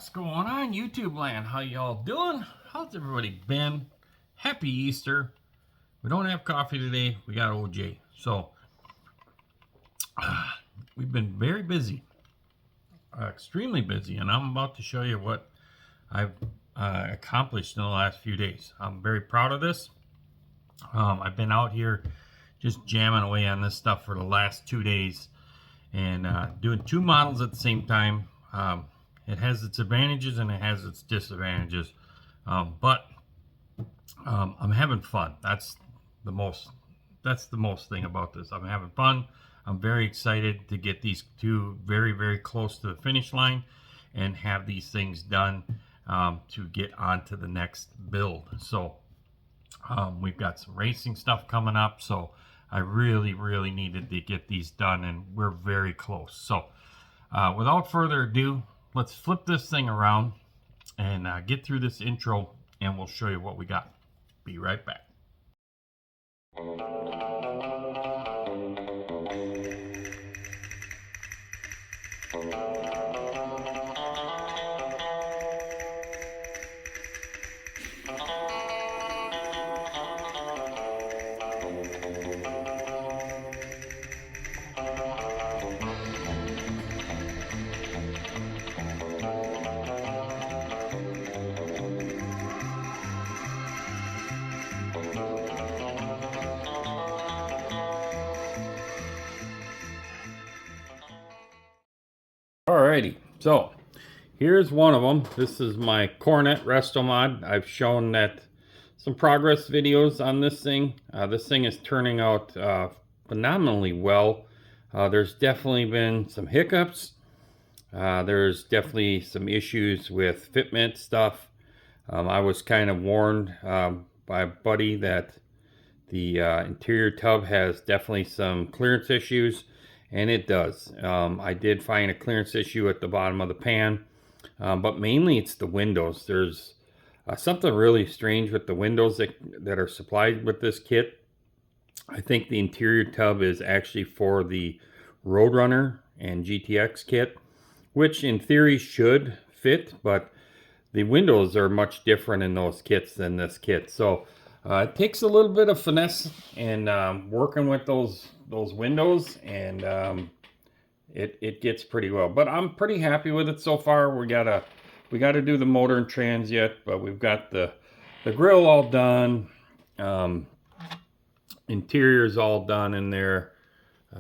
What's going on, YouTube land? How y'all doing? How's everybody been? Happy Easter. We don't have coffee today. We got OJ. So, we've been very busy. Extremely busy. And I'm about to show you what I've accomplished in the last few days. I'm very proud of this. I've been out here just jamming away on this stuff for the last 2 days. And doing 2 models at the same time. It has its advantages and it has its disadvantages, but I'm having fun. That's the most thing about this. I'm having fun. I'm very excited to get these 2 very, very close to the finish line and have these things done to get on to the next build. So we've got some racing stuff coming up, so I really, really needed to get these done, and we're very close. So without further ado, let's flip this thing around and get through this intro, and we'll show you what we got. Be right back. Alrighty, so here's one of them. This is my Cornet Resto Mod. I've shown that some progress videos on this thing. This thing is turning out phenomenally well. There's definitely been some hiccups. There's definitely some issues with fitment stuff. I was kind of warned by a buddy that the interior tub has definitely some clearance issues. And it does. I did find a clearance issue at the bottom of the pan, but mainly it's the windows. There's something really strange with the windows that are supplied with this kit. I think the interior tub is actually for the Roadrunner and GTX kit, which in theory should fit, but the windows are much different in those kits than this kit. So it takes a little bit of finesse and working with those windows, and it gets pretty well. But I'm pretty happy with it so far. We gotta do the motor and trans yet, but we've got the grill all done. Interior's all done in there.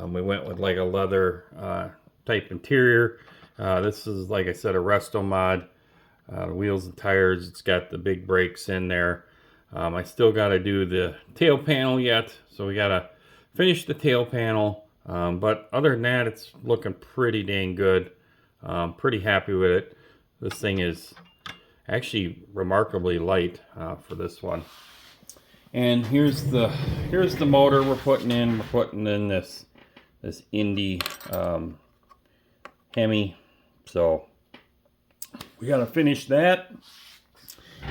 We went with like a leather type interior. This is, like I said, a Resto Mod. Wheels and tires, it's got the big brakes in there. I still got to do the tail panel yet, so we got to finish the tail panel. But other than that, it's looking pretty dang good. Pretty happy with it. This thing is actually remarkably light for this one. And here's the motor we're putting in. We're putting in this Indy Hemi. So we got to finish that.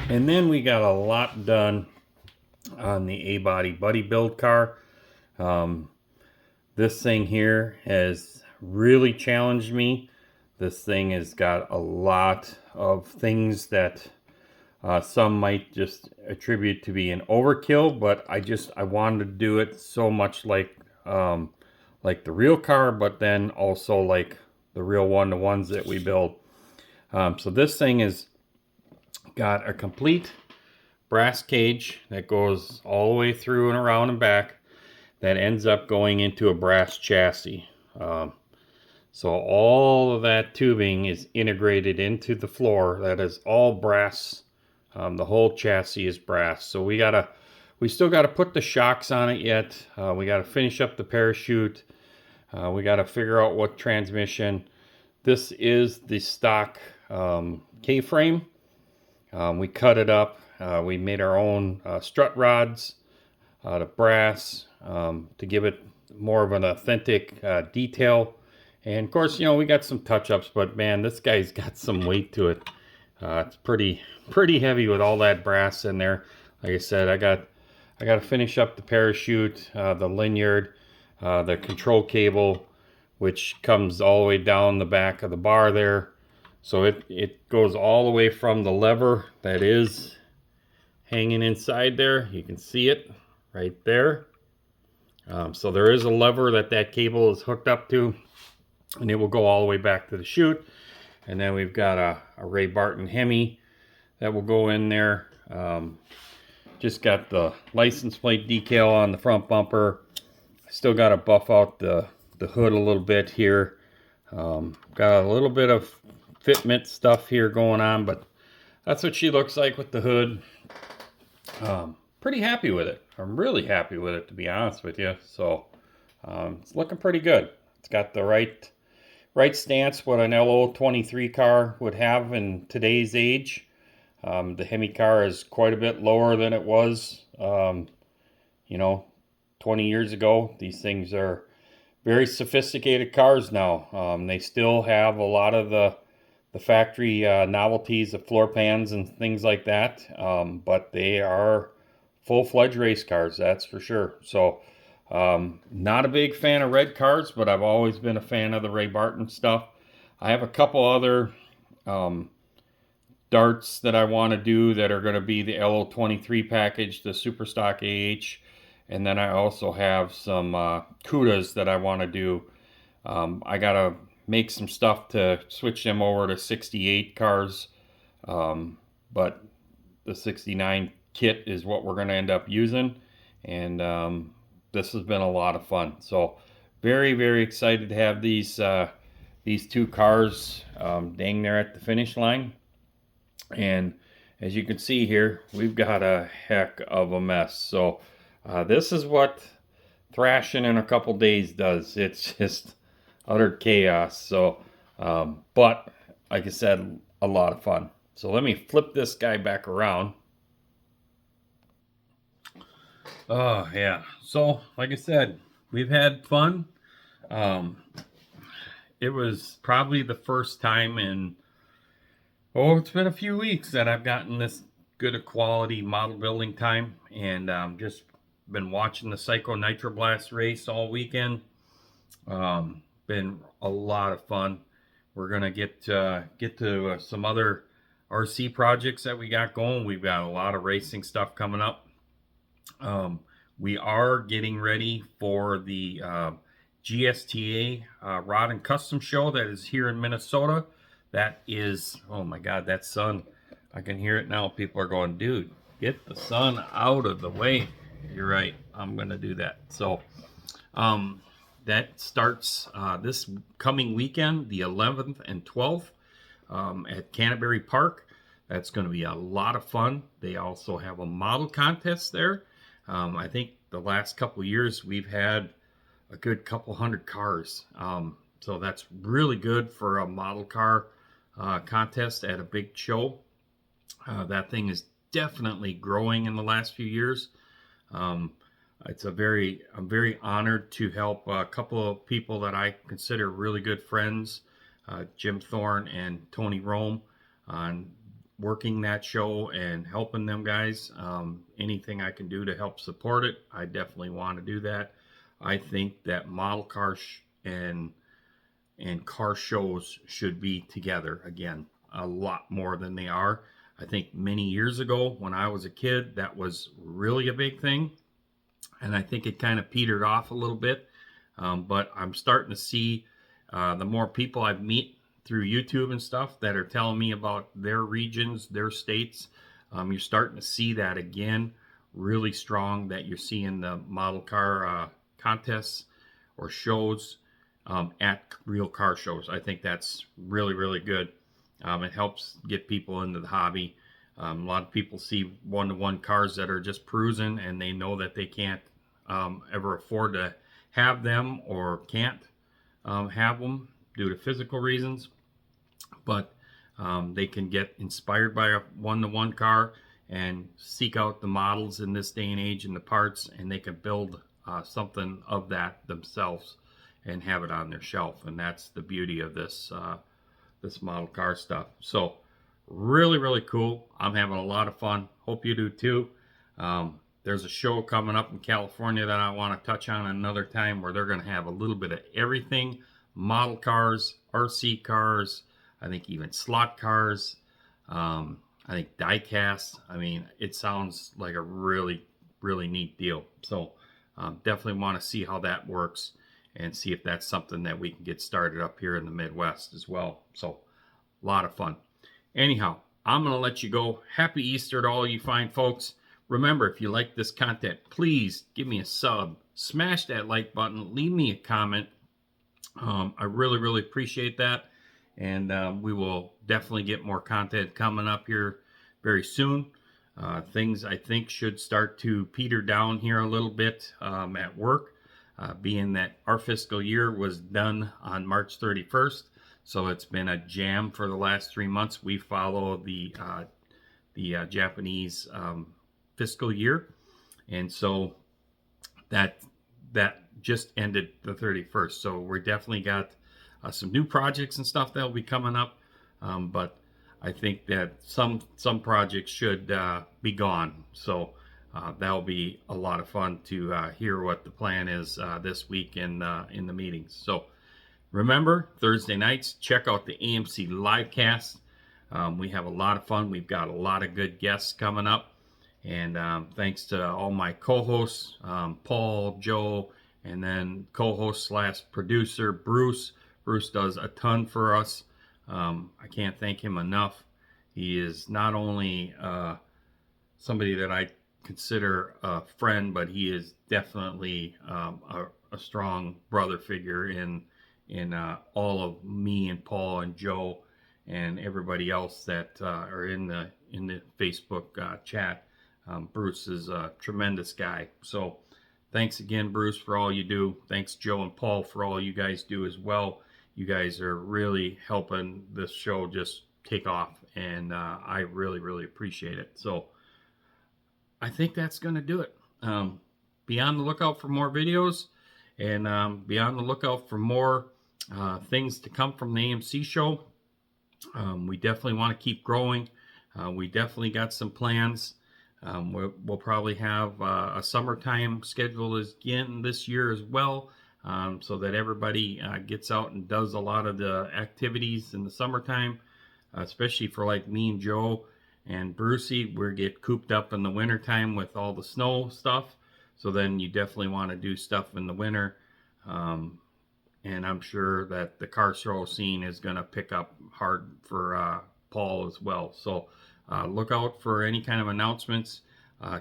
And then we got a lot done on the A-Body Buddy build car. This thing here has really challenged me. This thing has got a lot of things that some might just attribute to be an overkill, but I wanted to do it so much like the real car, but then also like the real one-to-ones that we build. So this thing is got a complete brass cage that goes all the way through and around and back that ends up going into a brass chassis. So all of that tubing is integrated into the floor. That is all brass. The whole chassis is brass. So we still gotta put the shocks on it yet. We gotta finish up the parachute. We gotta figure out what transmission. This is the stock K-frame. We cut it up. We made our own strut rods out of brass to give it more of an authentic detail. And of course, you know, we got some touch-ups, but man, this guy's got some weight to it. It's pretty heavy with all that brass in there. Like I said, I got to finish up the parachute, the lanyard, the control cable, which comes all the way down the back of the bar there. So it goes all the way from the lever that is hanging inside there. You can see it right there. So there is a lever that cable is hooked up to, and it will go all the way back to the chute. And then we've got a Ray Barton Hemi that will go in there. Just got the license plate decal on the front bumper. Still got to buff out the hood a little bit here. Got a little bit of fitment stuff here going on, but that's what she looks like with the hood. Pretty happy with it. I'm really happy with it, to be honest with you. So it's looking pretty good. It's got the right stance, what an LO23 car would have in today's age. The Hemi car is quite a bit lower than it was, 20 years ago. These things are very sophisticated cars now. They still have a lot of the factory novelties of floor pans and things like that, but they are full-fledged race cars, that's for sure. So not a big fan of red cars, but I've always been a fan of the Ray Barton stuff. I have a couple other darts that I want to do that are going to be the LO23 package, the Super Stock AH, and then I also have some CUDAs that I want to do. I got to make some stuff to switch them over to 68 cars, but the 69 kit is what we're going to end up using, and this has been a lot of fun. So very, very excited to have these two cars dang near at the finish line. And as you can see here, we've got a heck of a mess. So this is what thrashing in a couple days does. It's just utter chaos. So but like I said, a lot of fun. So let me flip this guy back around. Oh yeah, so like I said, we've had fun. It was probably the first time in, it's been a few weeks that I've gotten this good a quality model building time, and just been watching the Psycho Nitro Blast race all weekend. Been a lot of fun. We're gonna get to some other RC projects that we got going. We've got a lot of racing stuff coming up. We are getting ready for the GSTA Rod and Custom Show that is here in Minnesota. That is, oh my God, that sun. I can hear it now. People are going, dude, get the sun out of the way. You're right. I'm going to do that. So that starts this coming weekend, the 11th and 12th at Canterbury Park. That's going to be a lot of fun. They also have a model contest there. I think the last couple of years we've had a good couple hundred cars. So that's really good for a model car contest at a big show. That thing is definitely growing in the last few years. I'm very honored to help a couple of people that I consider really good friends, Jim Thorne and Tony Rome, on working that show and helping them guys. Anything I can do to help support it, I definitely want to do that. I think that model cars and car shows should be together again a lot more than they are. I think many years ago when I was a kid, that was really a big thing, and I think it kind of petered off a little bit. But I'm starting to see the more people I meet through YouTube and stuff that are telling me about their regions, their states, you're starting to see that again really strong, that you're seeing the model car contests or shows at real car shows. I think that's really, really good. It helps get people into the hobby. A lot of people see one-to-one cars that are just cruising, and they know that they can't ever afford to have them or can't have them due to physical reasons. But they can get inspired by a one-to-one car and seek out the models in this day and age and the parts, and they can build something of that themselves and have it on their shelf. And that's the beauty of this this model car stuff. So really, really cool. I'm having a lot of fun. Hope you do too. There's a show coming up in California that I want to touch on another time, where they're going to have a little bit of everything: model cars, RC cars, I think even slot cars. I think die cast. I mean, it sounds like a really, really neat deal. So definitely want to see how that works and see if that's something that we can get started up here in the Midwest as well. So a lot of fun. Anyhow, I'm going to let you go. Happy Easter to all you fine folks. Remember, if you like this content, please give me a sub, smash that like button, leave me a comment. I really, really appreciate that. And we will definitely get more content coming up here very soon. Things I think should start to peter down here a little bit at work, being that our fiscal year was done on March 31st. So it's been a jam for the last 3 months. We follow the Japanese fiscal year, and so that just ended the 31st. So we definitely got some new projects and stuff that will be coming up, but I think that some projects should be gone. So that'll be a lot of fun to hear what the plan is this week in the meetings. So remember, Thursday nights, check out the AMC livecast. We have a lot of fun. We've got a lot of good guests coming up. And thanks to all my co-hosts, Paul, Joe, and then co-host slash producer, Bruce. Bruce does a ton for us. I can't thank him enough. He is not only somebody that I consider a friend, but he is definitely a strong brother figure in all of me and Paul and Joe and everybody else that are in the Facebook chat. Bruce is a tremendous guy. So thanks again, Bruce, for all you do. Thanks, Joe and Paul, for all you guys do as well. You guys are really helping this show just take off, and I really, really appreciate it. So I think that's going to do it. Be on the lookout for more videos, and be on the lookout for more things to come from the AMC show. We definitely want to keep growing. We definitely got some plans. We'll probably have a summertime schedule again this year as well, so that everybody gets out and does a lot of the activities in the summertime, especially for like me and Joe and Brucey. We get cooped up in the wintertime with all the snow stuff, so then you definitely want to do stuff in the winter. And I'm sure that the car show scene is going to pick up hard for Paul as well. So look out for any kind of announcements.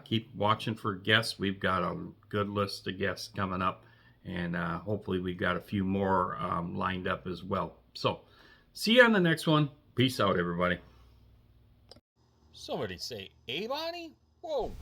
Keep watching for guests. We've got a good list of guests coming up, and hopefully we've got a few more lined up as well. So see you on the next one. Peace out, everybody. Somebody say, "Hey, Bonnie?" Whoa.